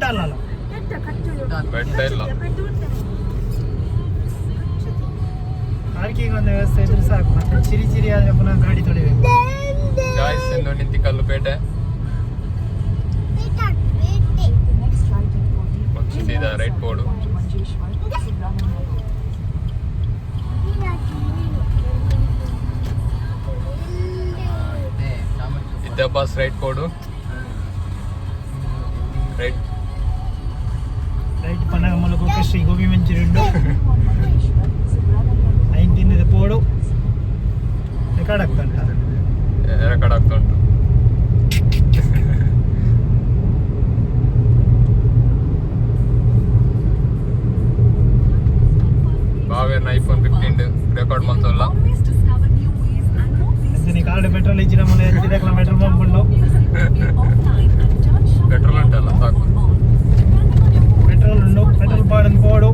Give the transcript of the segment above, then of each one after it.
ಅಲ್ಲ ಬೆಟ್ಟ ಇಲ್ಲ. ಪಾರ್ಕಿಂಗ್ ಒಂದು ವ್ಯವಸ್ಥೆ ಇದ್ರೆ ಸಾಕು. ಮತ್ತೆ ಚಿರಿ ಆದ್ರೆ ಪುನಃ ಗಾಡಿ ತೊಳಿಬೇಕು. ಗಾಯ್ಸ್ ಇಂದು ನಿಂತಿಕಲ್ಲುಪೇಟೆ ಸೀದಾ right board. Bus right board right ಪನಗಮಲ ಶ್ರೀ ಗೋಬಿ ಮಂಚೂರಿ ಉಂಡು. ಐದು ತಿನ್ನದ ಪೋಡು ರೆಕಾರ್ಡ್ ಆಗ್ತಾ ಉಂಟು. ಬಾವೇರ್ನ ಐಫೋನ್ 15 ರೆಕಾರ್ಡ್ ಮಾಡ್ತಲ್ಲ. ಕಾರ್ಡ್ ಪೆಟ್ರೋಲ್ ಇಚ್ಚಿನ ಮನೆ 5 ಕಿಲೋಮೀಟರ್ ಬಂದ್ಬಿಟ್ಟು ಪೆಟ್ರೋಲ್ ಉಂಟಲ್ಲ ಸಾಕು. ಪೆಟ್ರೋಲ್ ಉಂಡು. ಪೆಟ್ರೋಲ್ ಪಾಡನ್ ಪೋಡು.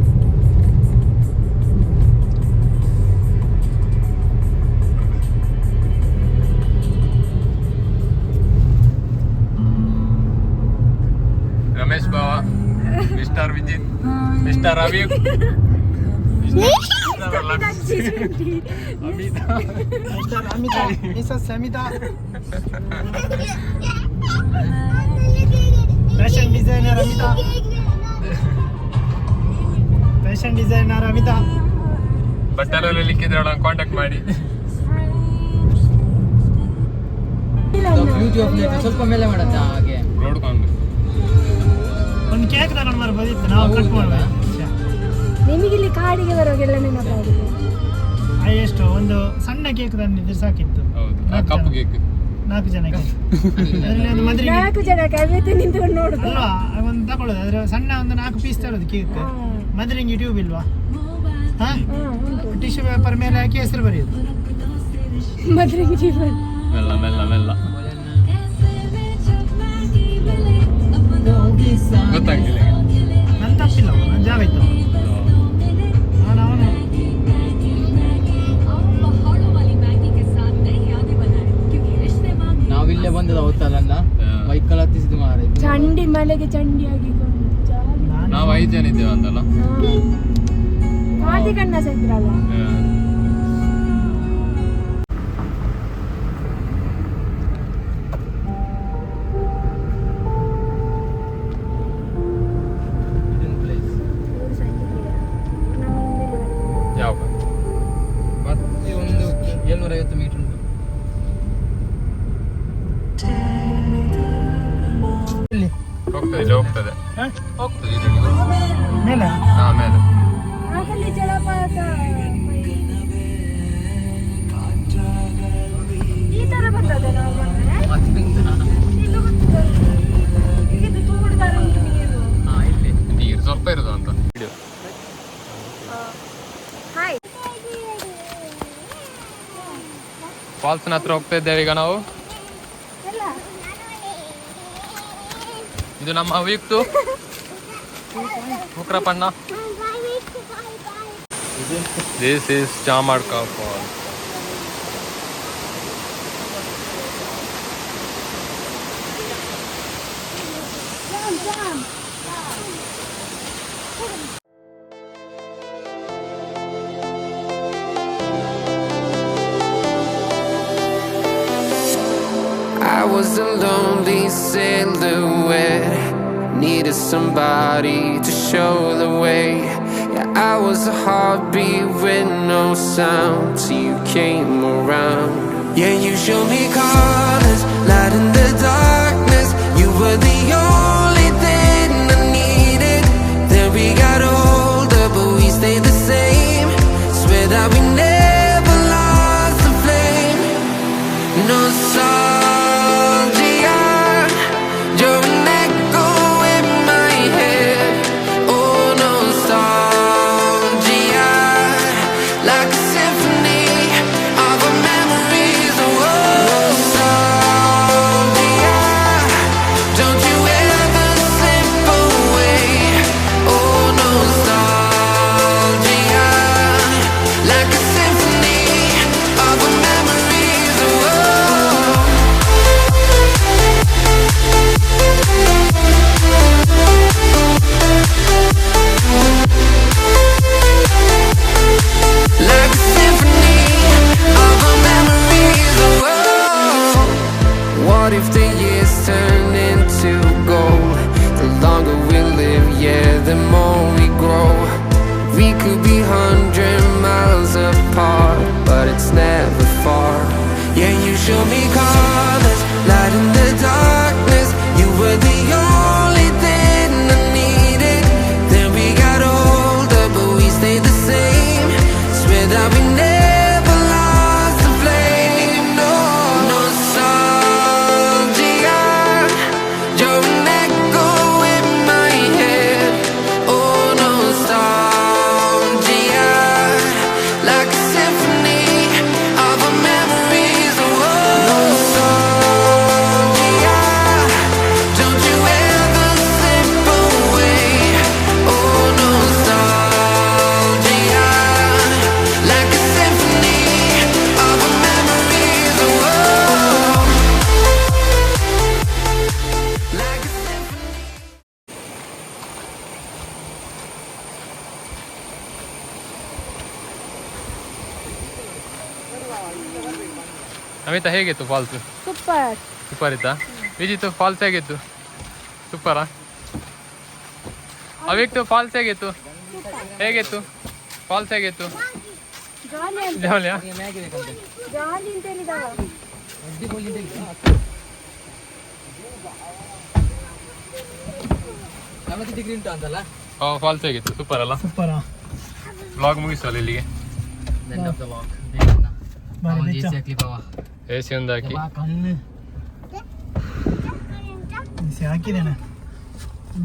ರಮೇಶ್ ಬಾವ, mister Vijith, mister Ravi, fashion designer Amita ಬಟ್ಟೆಲ್ಲ ಲಿಕ್ಕಿದ್ರೆ ಕಾಂಟ್ಯಾಕ್ಟ್ ಮಾಡಿ. ಸ್ವಲ್ಪ ಮೇಲೆ ಮಾಡತ್ತ ಹಾಗೆ ನೋಡ್ಕೊಂಡು ಒಂದು ಕೇಕ್ ತಗೊಂಡು ಬರ್ಬೋದಿತ್ತು, ನಾವು ಕಟ್ ಮಾಡ್ಬೇಕು. ನಿಮಗೆ ಇಲ್ಲಿ ಕಾಡಿಗೆ ಬರೋಗೆಲ್ಲ ನೆನಪಾಗುತ್ತೆ. ಎಷ್ಟು ಒಂದು ಸಣ್ಣ ಕೇಕ್ ತಂದಿದ್ರೆ ಸಾಕಿತ್ತು. ಹೌದು, ಕಪ್ಪು ಕೇಕ್ 4 ಜನಕ್ಕೆ. ಅದರಲ್ಲಿ ಒಂದು ಮದುವೆ 4 ಜನಕ್ಕೆ ಅವತ್ತು ನಿಂತ್ಕೊಂಡು ನೋಡುದು ಅಲ್ವಾ, ಒಂದು ತಗೊಳ್ಳೋದು. ಅದ್ರ ಸಣ್ಣ ಒಂದು 4 ಪೀಸ್ ತರೋದು ಕೇಕ್. ಮದುವೆಗೆ ಟ್ಯೂಬ್ ಇಲ್ವಾ? ಟಿಶ್ಯೂ ಪೇಪರ್ ಮೇಲೆ ಹಾಕಿ ಹೆಸರು ಬರೆಯೋದು. ಮದುವೆಗೆ ಜೀವನ ಮೆಲ್ಲ ಮೆಲ್ಲ ಮೆಲ್ಲ ಗೊತ್ತಾಗ್ಲಿಲ್ಲ. ನನ್ನ ತಪ್ಪಿಲ್ಲ, ನನ್ನ ಜಾಗ ಇತ್ತು. ನಾವಿಲ್ಲೇ ಬಂದದ ಅವತ್ತಲ್ಲ ಬೈಕಲ್ಲಿ ಹತ್ತಿಸಿದ್ದು ಮಾರ. ಚಂಡಿ ಮಳೆಗೆ ಚಂಡಿ ಆಗಿಕೊಂಡು ನಾವು 5 ಜನ ಇದ್ದೇವೆ ಅಂತಲ್ಲ. ಕಣ್ಣ ಸೈತ್ರಲ್ಲ. ಯಾವ ಮತ್ತೆ ಒಂದು 750 ಮೀಟರ್ ಉಂಟು. ಹೋಗ್ತದೆ ಮೇಲೆ ಆಮೇಲೆ ಆಗಲಿ ಜಲಪಾತ ಈ ತರ ಬರ್ತದೆ. ನಾವು ಇದು ತೂಗುಡ್ತಾರೆ ನೀರು. ನೀರು ಸ್ವಲ್ಪ ಇರೋದು ಅಂತ. ಹಾಯ್, ಫಾಲ್ಸ್ನ ಹತ್ರ ಹೋಗ್ತಾ ಇದ್ದೇವೆ ಈಗ ನಾವು. ಇದು ನಮ್ಮ ವೀಕ್ತು ಮುಕ್ರಪಣ್ಣ. This is Chamadka falls. I was a lonely silhouette, needed somebody to show the way. Yeah, I was a heartbeat with no sound till you came around. Yeah, you showed me colors, light in the darkness. You were the only thing I needed. Then we got older, but we stayed the same. Swear that we never lost the flame. Nostalgia, you're an echo in my head. Oh, nostalgia, like a symphony of our memories. Oh, nostalgia, don't you ever Amita ಹೇಗಿತ್ತು falls? Super. Super ಇತ್ತಾ? Vijith falls ಹೇಗಿತ್ತು? ಸೂಪರಾ? ಅವಿಕ್ತು falls ಹೇಗಿತ್ತು? ಹೇಗಿತ್ತು falls ಹೇಗಿತ್ತು? ಜಾಲಿ ಅಂತ ಜಾಲಿಯಾ? Maggi ಬೇಕಂತೆ ಜಾಲಿ ಅಂತ ಹೇಳಿದವ. ಅಡ್ಡಿ ಗೋಲಿ ಅಂತ ಇಲ್ಲ. 40 ಡಿಗ್ರಿ ಉಂಟು ಅಂತಲ್ಲ. ಫಾಲ್ಸ್ ಹೇಗಿತ್ತು? ಸೂಪರ್ ಅಲ್ಲ? ಸೂಪರಾ? ವ್ಲಾಗ್ ಮುಗಿಸಲ್ಲ ಇಲ್ಲಿಗೆ. End of the walk. ಬಾರಿ ಅವನು ಬೆಚ್ಚ. JC ಹಾಕ್ಲಿ ಬಾವ. AC ಒಂದು ಹಾಕಿ. ಕಲ್ಲು ಬಿಸಿ ಹಾಕಿದ್ದೇನೆ.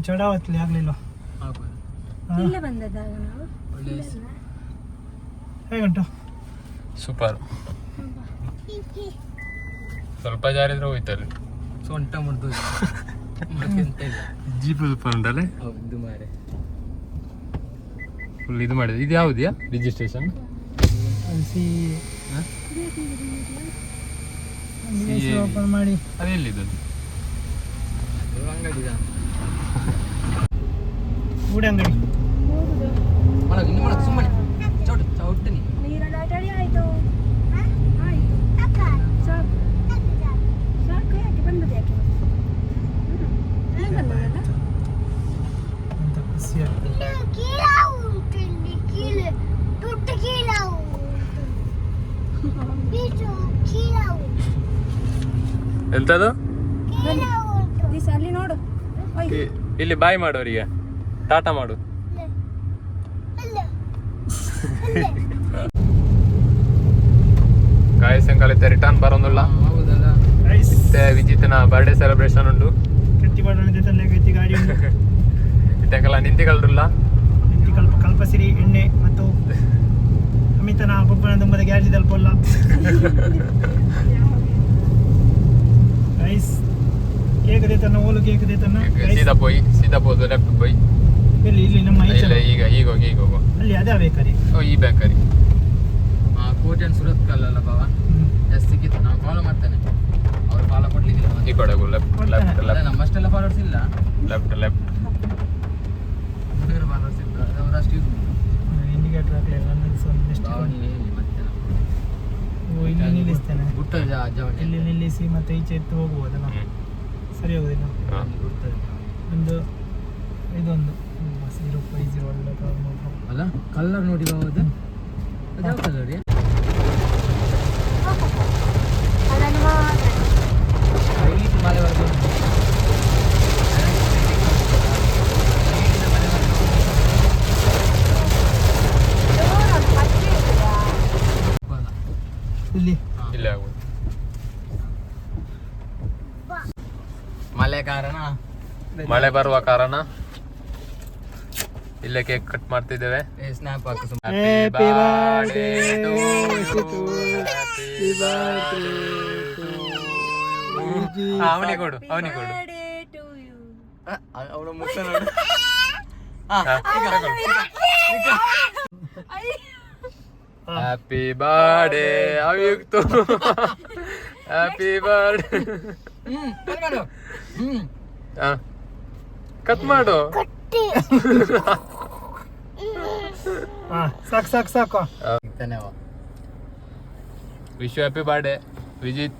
ಚಡಾವತ್ಲಿ ಆಗ್ಲಿಲ್ಲ. ಆಗ್ಬೋದು. ಇಲ್ಲೇ ಬಂದದ್ದಾಗ ನಾವು. ಒಳ್ಳೆ ಹೇಗುಂಟು? ಸೂಪರ್. ಸ್ವಲ್ಪ ಜಾರಿದ್ರೆ ಹೋಯ್ತಲ್ಲಿ. ಸೊಂಟ ಮುರಿದು ಮತ್ತೆಂತ ಇಲ್ಲ. ಜೀಪ್ ಸೂಪರ್ ಉಂಟല്ലേ? ಹೌದು ಮಾರೆ. ಫುಲ್ ಇದು ಮಾಡಿದೆ. ಇದು ಯಾವುದ್ಯಾ ರಿಜಿಸ್ಟ್ರೇಷನ್? ಸಿ ಹಾ? ಓಪನ್ ಮಾಡಿ. ಅದು ಎಲ್ಲಿದ್ದು? ಅದು ಅಂಗಡಿದ. ಗೂಡೆ ಅಂಗಡಿ. ಮಾಡಕ್ ಇನ್ನು ಮಾಡಕ್ ಸುಮ್ಮನೆ ಚೌಟ್ನಿ. ನೀರಲ್ಲಿ ಆಟ ಆಡಿ ಆಯ್ತು. ಆಯ್ತು. ಸಾಕು. ಸಾಕು ಯಾಕೆ ಬಂದದ್ದು ಯಾಕೆ? ಬಂದದಲ್ಲ? ಅಂತ ಖುಷಿ ಆಗ್ತದೆ. ಎಂತದು? ದಿಸ ಅಲ್ಲಿ ನೋಡು. ಒಯ್. ಇಲ್ಲಿ ಬಾಯ್ ಮಾಡೋರಿಗೆ ಟಾಟಾ ಮಾಡು. ಗಾಯಸಂಕಾಲಿತ ರಿಟರ್ನ್ ಬರೋದಿಲ್ಲ. ಹೌದಲ್ಲ. ರೈಸ್ ಮತ್ತೆ ವಿಜಿತ್ನ ಬರ್ಡೇ ಸೆಲೆಬ್ರೇಷನ್ ಉಂಟು. ಕೆತ್ತಿ ಬಾಡೋಣ ಜೊತೆ ಗೈತಿ ಗಾಡಿ ಉಂಟು. ಇದಕ್ಕೆಲ್ಲ ನಿಂತಿಗಲ್ರಲ್ಲ. ನಿಂತಿ ಕಲ್ಪಸಿರಿ ಎಣ್ಣೆ ಮತ್ತು ಅಮಿತನ ಬೊಬ್ಬನ ದುಂಬದ ಗ್ಯಾರ್ಜಿ ತಲುಪಲ್ಲ. ರೈಸ್ ಕೇಕ್ ದೇತನ ಓಲು ಕೇಕ್ ದೇತನ. ಸೀದಾ ಪೋದು ಲೆಫ್ಟ್ ಪೋಯ್. ಇಲ್ಲಿ ನಮ್ಮ ಇಲ್ಲ ಈಗ ಹೋಗು. ಅಲ್ಲಿ ಅದೇ ಬೇಕರಿ. ಈ ಬೇಕರಿ. ಕೋಟೆ ಅಂಡ್ ಸುರತ್ ಕಲ್ಲಲ್ಲ ಬಾವ. ಎಷ್ಟು ಸಿಕ್ಕಿತ್ತು ನಾನು ಫಾಲೋ ಮಾಡ್ತೇನೆ. ಅವ್ರು ಫಾಲೋ ಕೊಡ್ಲಿಕ್ಕಿಲ್ಲ. ಈ ಕಡೆಗೂ ಲೆಫ್ಟ್ ಅಲ್ಲ ನಮ್ಮಷ್ಟೆಲ್ಲ ಫಾಲೋವರ್ಸ್ ಇಲ್ಲ. ಲೆಫ್ಟ್ ಬೇರೆ ಫಾಲೋವರ್ಸ್ ಇಲ್ಲ. ಅವ್ರು ಅಷ್ಟು ಯೂಸ್ ಇಂಡಿಕೇಟರ್ ಹಾಕಲಿಲ್ಲ ಬಾವ ನೀವು ಹೇಳಿ ಮತ್ತೆ ಇಲ್ಲಿ ನಿಲ್ಲಿಸ್ತೇನೆ. ಗುಟ್ಟದ ಜವಣಿ ಇಲ್ಲಿ ನಿಲ್ಲಿಸಿ ಮತ್ತೆ ಈಚೆ ಎತ್ತು ಹೋಗ್ಬೋದಲ್ಲ. ಸರಿ ಹೋಗುದಿಲ್ಲ. ಗುಟ್ಟದ ಒಂದು ಇದೊಂದು 050 ಒಳ್ಳೆ ಅಲ್ಲ ಕಲರ್ ನೋಡಿ ಬಾವ ಅದು ಯಾವ ಕಲರ್ ರೀ? ಅದನ್ನು ಮಾತ್ರ. ವೈಟ್ ಮಲೆವರೆಗೂ ಜೋರಾಗಿ ಪಚ್ಚೆ ಇದೆಯಾ? ಇಲ್ಲಿ ಇಲ್ಲೇ ಆಗ್ಬೋದು. ಮಳೆ ಕಾರಣ ಮಳೆ ಬರುವ ಕಾರಣ ಇಲ್ಲೇ ಕೇಕ್ ಕಟ್ ಮಾಡ್ತಿದ್ದೇವೆ. ಸ್ನ್ಯಾಪ್ ಹಾಕು Happy birthday to you. ಅವನಿಗೆ ಕೊಡು. Birthday to you. ಅವಳ ಮುಖ ನೋಡು. ಹ್ಯಾಪಿ ಬರ್ಡೇ ಅವಿಕ್ತು. Happy birthday. ಕಟ್ ಮಾಡು. ಸಾಕು. Wish you happy birthday Vijith.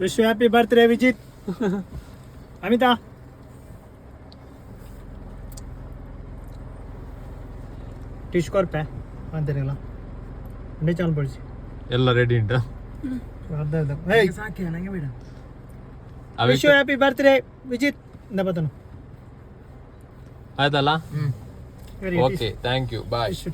Wish happy birthday Vijith. Amita ಟಿಶ್ಕೋರ್ಪೆ ಅಂತೀರಲ್ಲ ಅಂಡೆ ಚಾಲ್ ಪಡಿಸಿ ಎಲ್ಲ ರೆಡಿ ಉಂಟು. ಸಾಕಿ ನನಗೆ ಬೇಡ. ವಿಶ್ ಹ್ಯಾಪಿ ಬರ್ತ್ಡೇ ವಿಜಿತ್ ಇಂದ ಬತನು. ಆಯ್ತಲ್ಲ? Very okay thank you bye. Tissue